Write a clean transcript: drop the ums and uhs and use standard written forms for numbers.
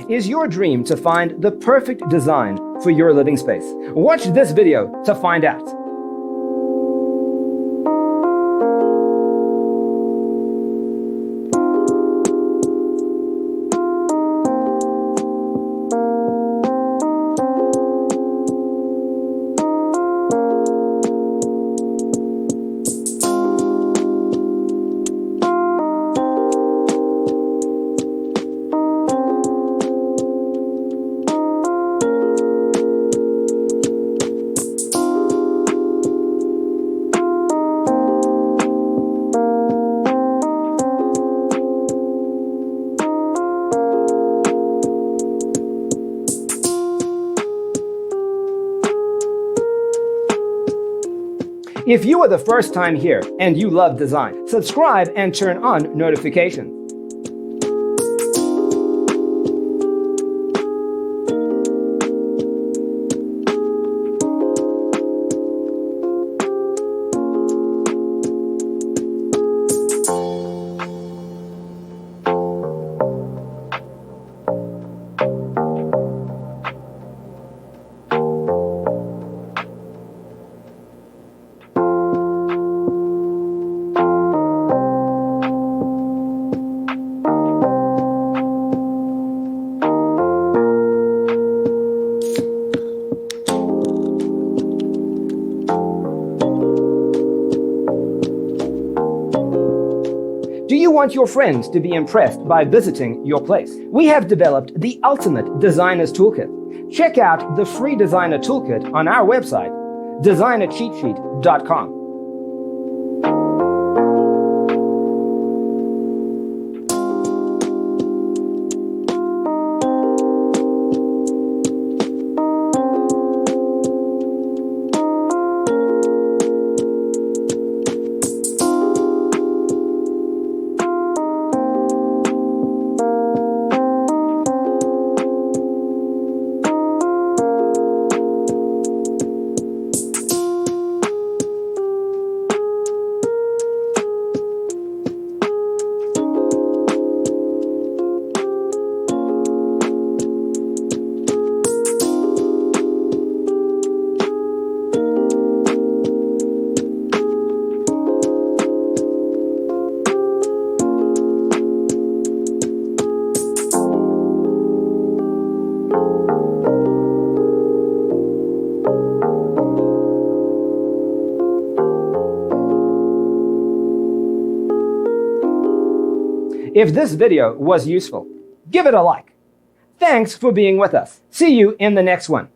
Is your dream to find the perfect design for your living space? Watch this video to find out. If you are the first time here and you love design, subscribe and turn on notifications. Do you want your friends to be impressed by visiting your place? We have developed the ultimate designer's toolkit. Check out the free designer toolkit on our website, designercheatsheet.com. If this video was useful, give it a like. Thanks for being with us. See you in the next one.